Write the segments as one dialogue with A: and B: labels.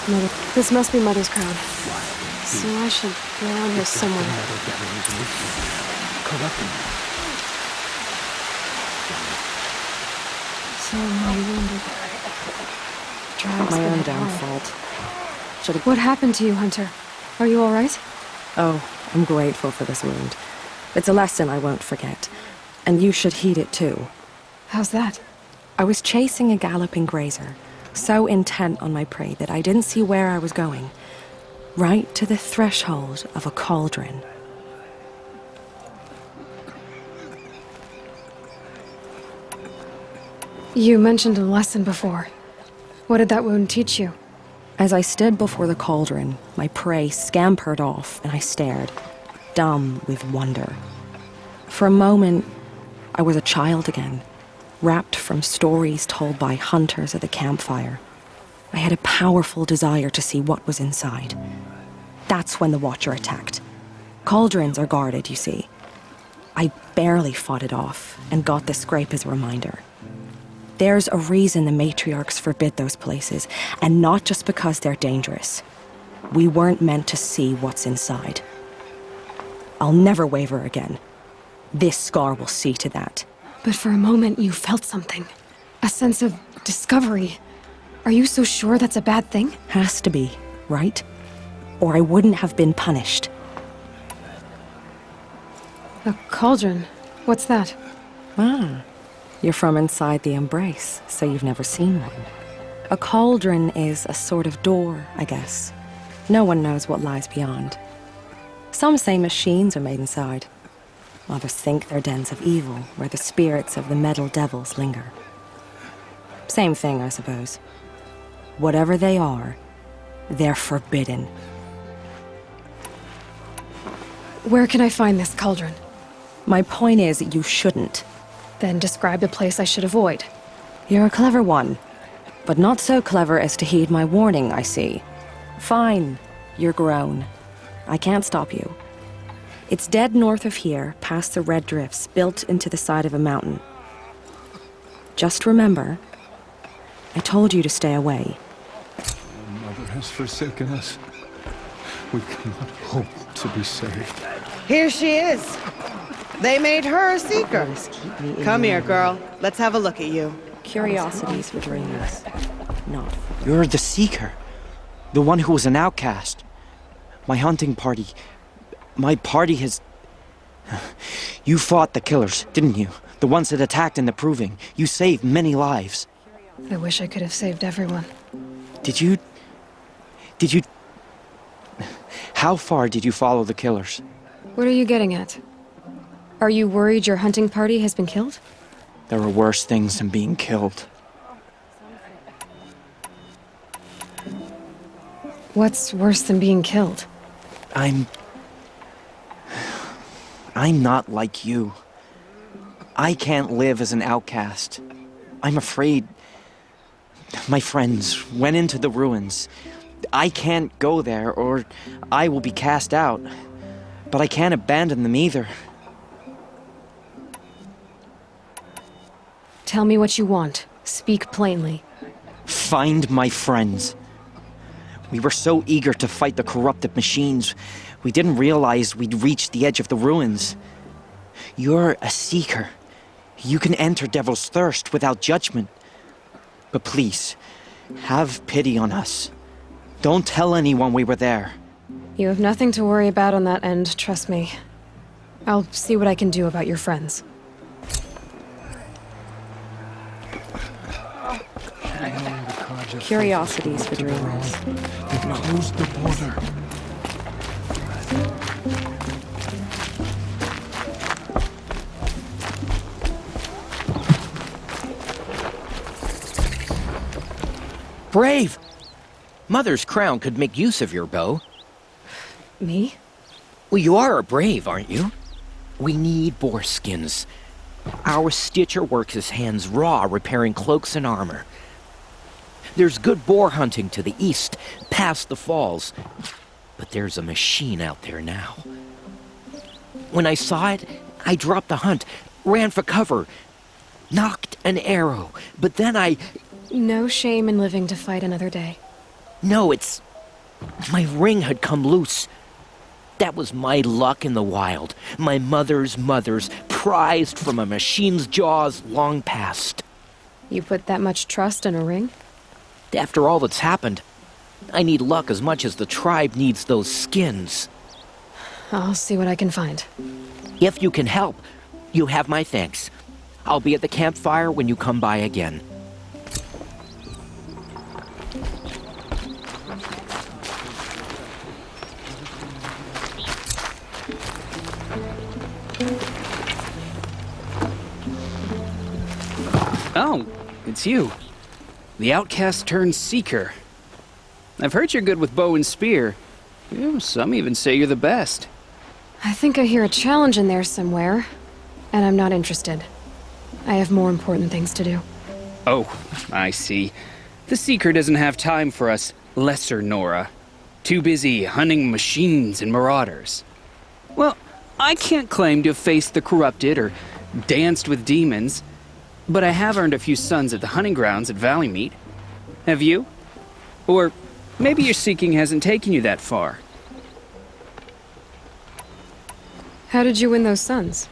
A: Mother. This must be Mother's crown. So I should go around here somewhere. So many wounded.
B: My own downfall.
A: What happened to you, Hunter? Are you all right?
B: Oh, I'm grateful for this wound. It's a lesson I won't forget. And you should heed it too.
A: How's that?
B: I was chasing a galloping grazer, so intent on my prey that I didn't see where I was going. Right to the threshold of a cauldron.
A: You mentioned a lesson before. What did that wound teach you?
B: As I stood before the cauldron, my prey scampered off and I stared, dumb with wonder. For a moment, I was a child again, wrapped from stories told by hunters at the campfire. I had a powerful desire to see what was inside. That's when the Watcher attacked. Cauldrons are guarded, you see. I barely fought it off and got the scrape as a reminder. There's a reason the matriarchs forbid those places, and not just because they're dangerous. We weren't meant to see what's inside. I'll never waver again. This scar will see to that.
A: But for a moment you felt something. A sense of discovery. Are you so sure that's a bad thing?
B: Has to be, right? Or I wouldn't have been punished.
A: A cauldron? What's that?
B: Ah, you're from inside the embrace, so you've never seen one. A cauldron is a sort of door, I guess. No one knows what lies beyond. Some say machines are made inside. Others think they're dens of evil, where the spirits of the metal devils linger. Same thing, I suppose. Whatever they are, they're forbidden.
A: Where can I find this cauldron?
B: My point is, you shouldn't.
A: Then describe the place I should avoid.
B: You're a clever one, but not so clever as to heed my warning, I see. Fine, you're grown. I can't stop you. It's dead north of here, past the red drifts, built into the side of a mountain. Just remember, I told you to stay away.
C: Mother has forsaken us. We cannot hope to be saved.
D: Here she is. They made her a seeker. Come here, girl. Let's have a look at you.
B: Curiosities for dreamers, not.
E: You're the Seeker. The one who was an outcast. My hunting party. My party has... You fought the killers, didn't you? The ones that attacked in the Proving. You saved many lives.
A: I wish I could have saved everyone.
E: Did you... How far did you follow the killers?
A: What are you getting at? Are you worried your hunting party has been killed?
E: There are worse things than being killed.
A: What's worse than being killed?
E: I'm not like you. I can't live as an outcast. I'm afraid. My friends went into the ruins. I can't go there, or I will be cast out. But I can't abandon them either.
A: Tell me what you want. Speak plainly.
E: Find my friends. We were so eager to fight the corrupted machines, we didn't realize we'd reached the edge of the ruins. You're a seeker. You can enter Devil's Thirst without judgment. But please, have pity on us. Don't tell anyone we were there.
A: You have nothing to worry about on that end, trust me. I'll see what I can do about your friends.
B: Curiosities for dreamers.
C: They've closed the border.
F: Brave! Mother's crown could make use of your bow.
A: Me?
F: Well, you are a brave, aren't you? We need boar skins. Our stitcher works his hands raw repairing cloaks and armor. There's good boar hunting to the east, past the falls. But there's a machine out there now. When I saw it, I dropped the hunt, ran for cover, knocked an arrow, but then I...
A: No shame in living to fight another day.
F: No, it's... My ring had come loose. That was my luck in the wild. My mother's prized from a machine's jaws long past.
A: You put that much trust in a ring?
F: After all that's happened, I need luck as much as the tribe needs those skins.
A: I'll see what I can find.
F: If you can help, you have my thanks. I'll be at the campfire when you come by again.
G: Oh, it's you. The outcast turned seeker. I've heard you're good with bow and spear. Some even say you're the best.
A: I think I hear a challenge in there somewhere, and I'm not interested. I have more important things to do.
G: Oh, I see. The seeker doesn't have time for us lesser Nora. Too busy hunting machines and marauders. Well, I can't claim to have faced the corrupted or danced with demons, but I have earned a few sons at the hunting grounds at Valleymeet. Have you? Or maybe your seeking hasn't taken you that far.
A: How did you win those sons?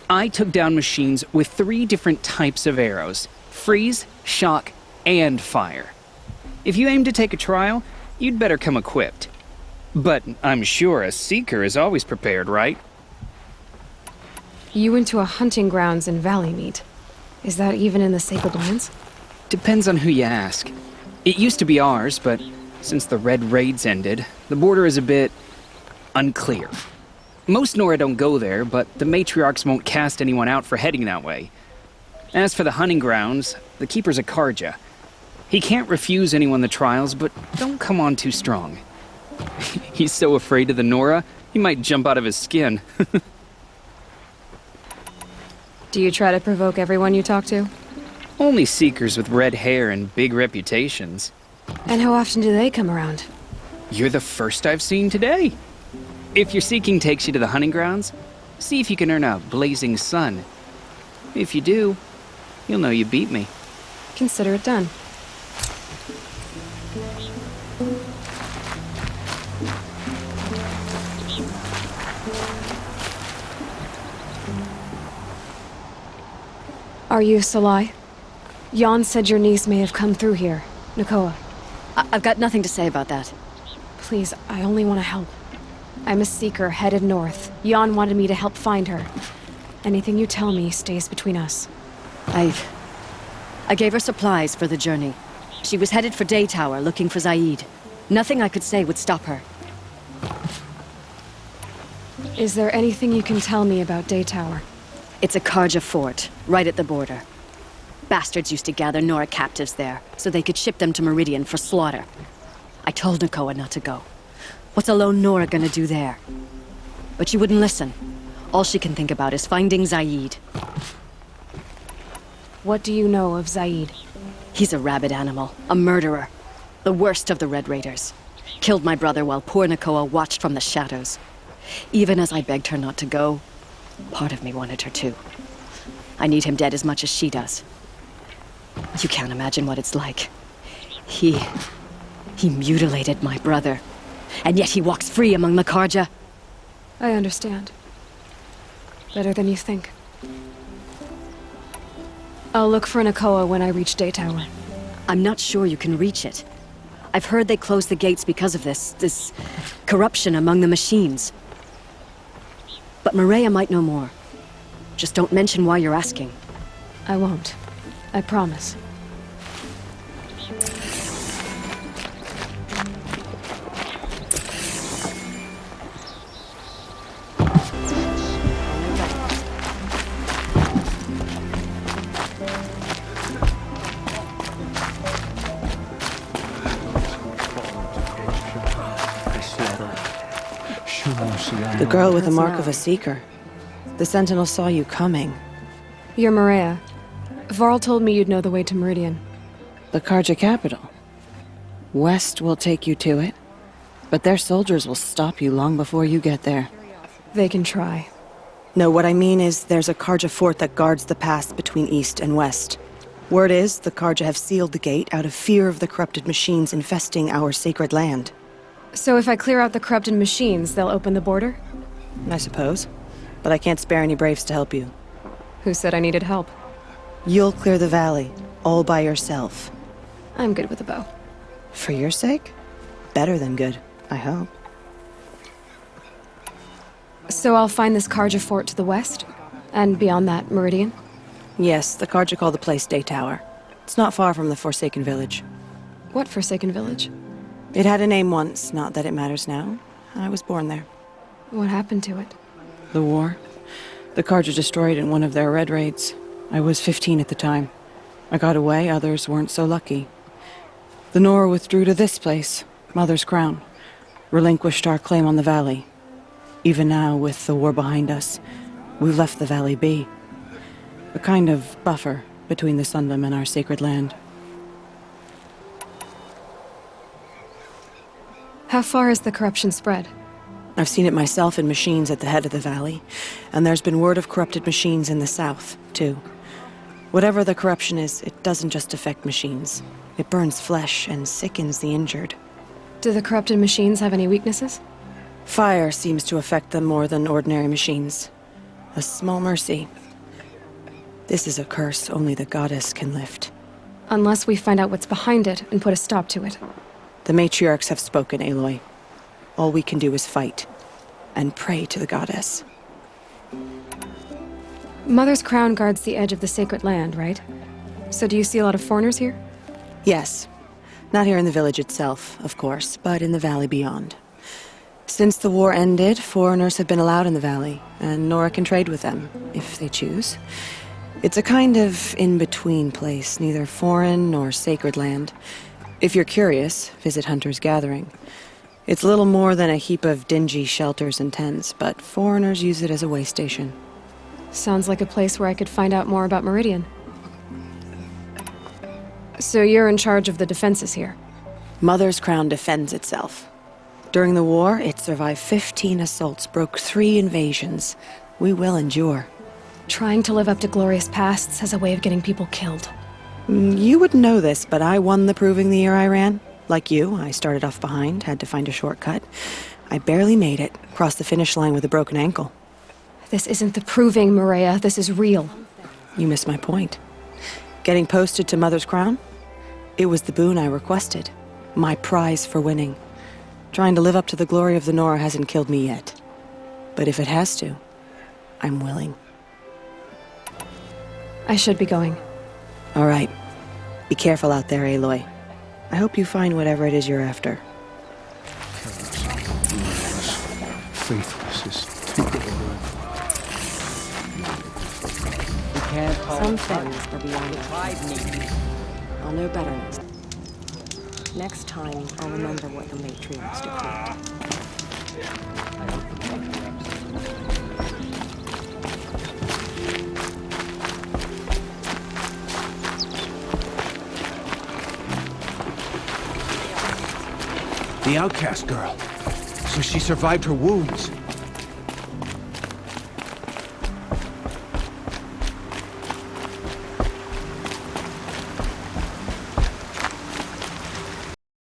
G: I took down machines with 3 different types of arrows: freeze, shock, and fire. If you aim to take a trial, you'd better come equipped. But I'm sure a seeker is always prepared, right?
A: You went to a hunting grounds in Valleymeet. Is that even in the Sacred Lands?
G: Depends on who you ask. It used to be ours, but since the Red Raids ended, the border is a bit unclear. Most Nora don't go there, but the matriarchs won't cast anyone out for heading that way. As for the hunting grounds, the keeper's a Karja. He can't refuse anyone the trials, but don't come on too strong. He's so afraid of the Nora, he might jump out of his skin.
A: Do you try to provoke everyone you talk to?
G: Only seekers with red hair and big reputations.
A: And how often do they come around?
G: You're the first I've seen today. If your seeking takes you to the hunting grounds, see if you can earn a blazing sun. If you do, you'll know you beat me.
A: Consider it done. Are you Salai? Jan said your niece may have come through here. Nakoa.
H: I've got nothing to say about that.
A: Please, I only want to help. I'm a seeker headed north. Jan wanted me to help find her. Anything you tell me stays between us.
H: I gave her supplies for the journey. She was headed for Day Tower looking for Zaid. Nothing I could say would stop her.
A: Is there anything you can tell me about Day Tower?
H: It's a Karja fort, right at the border. Bastards used to gather Nora captives there, so they could ship them to Meridian for slaughter. I told Nakoa not to go. What's a lone Nora gonna do there? But she wouldn't listen. All she can think about is finding Zaid.
A: What do you know of Zaid?
H: He's a rabid animal, a murderer. The worst of the Red Raiders. Killed my brother while poor Nakoa watched from the shadows. Even as I begged her not to go, part of me wanted her to. I need him dead as much as she does. You can't imagine what it's like. He mutilated my brother. And yet he walks free among the Karja.
A: I understand. Better than you think. I'll look for Nakoa when I reach Day Tower.
H: I'm not sure you can reach it. I've heard they closed the gates because of this corruption among the machines. But Maria might know more. Just don't mention why you're asking.
A: I won't. I promise.
B: The girl with the mark of a seeker. The Sentinel saw you coming.
A: You're Maria. Varl told me you'd know the way to Meridian.
B: The Karja capital. West will take you to it, but their soldiers will stop you long before you get there.
A: They can try.
B: No, what I mean is there's a Karja fort that guards the pass between east and west.
D: Word is, the Karja have sealed the gate out of fear of the corrupted machines infesting our sacred land.
A: So if I clear out the corrupted machines, they'll open the border?
D: I suppose. But I can't spare any braves to help you.
A: Who said I needed help?
D: You'll clear the valley, all by yourself.
A: I'm good with a bow.
D: For your sake? Better than good, I hope.
A: So I'll find this Karja fort to the west? And beyond that, Meridian?
D: Yes, the Karja call the place Day Tower. It's not far from the Forsaken Village.
A: What Forsaken Village?
D: It had a name once, not that it matters now. I was born there.
A: What happened to it?
D: The war. The Karja destroyed in one of their red raids. I was 15 at the time. I got away, others weren't so lucky. The Nora withdrew to this place, Mother's Crown. Relinquished our claim on the valley. Even now, with the war behind us, we've left the valley be. A kind of buffer between the Sundom and our sacred land.
A: How far has the corruption spread?
D: I've seen it myself in machines at the head of the valley, and there's been word of corrupted machines in the south, too. Whatever the corruption is, it doesn't just affect machines. It burns flesh and sickens the injured.
A: Do the corrupted machines have any weaknesses?
D: Fire seems to affect them more than ordinary machines. A small mercy. This is a curse only the goddess can lift.
A: Unless we find out what's behind it and put a stop to it.
D: The matriarchs have spoken, Aloy. All we can do is fight, and pray to the goddess.
A: Mother's Crown guards the edge of the sacred land, right? So do you see a lot of foreigners here?
D: Yes. Not here in the village itself, of course, but in the valley beyond. Since the war ended, foreigners have been allowed in the valley, and Nora can trade with them, if they choose. It's a kind of in-between place, neither foreign nor sacred land. If you're curious, visit Hunter's Gathering. It's little more than a heap of dingy shelters and tents, but foreigners use it as a way station.
A: Sounds like a place where I could find out more about Meridian. So you're in charge of the defenses here?
D: Mother's Crown defends itself. During the war, it survived 15 assaults, broke 3 invasions. We will endure.
A: Trying to live up to glorious pasts has a way of getting people killed.
D: You wouldn't know this, but I won the proving the year I ran. Like you, I started off behind, had to find a shortcut. I barely made it, crossed the finish line with a broken ankle.
A: This isn't the proving, Maria. This is real.
D: You missed my point. Getting posted to Mother's Crown? It was the boon I requested. My prize for winning. Trying to live up to the glory of the Nora hasn't killed me yet. But if it has to, I'm willing.
A: I should be going.
D: All right. Be careful out there, Aloy. I hope you find whatever it is you're after.
C: Faithless is too good a word.
F: We can't
B: Some things are beyond the I'll know better next. Next time, I'll remember what the matriarchs decreed.
I: The outcast girl. So she survived her wounds.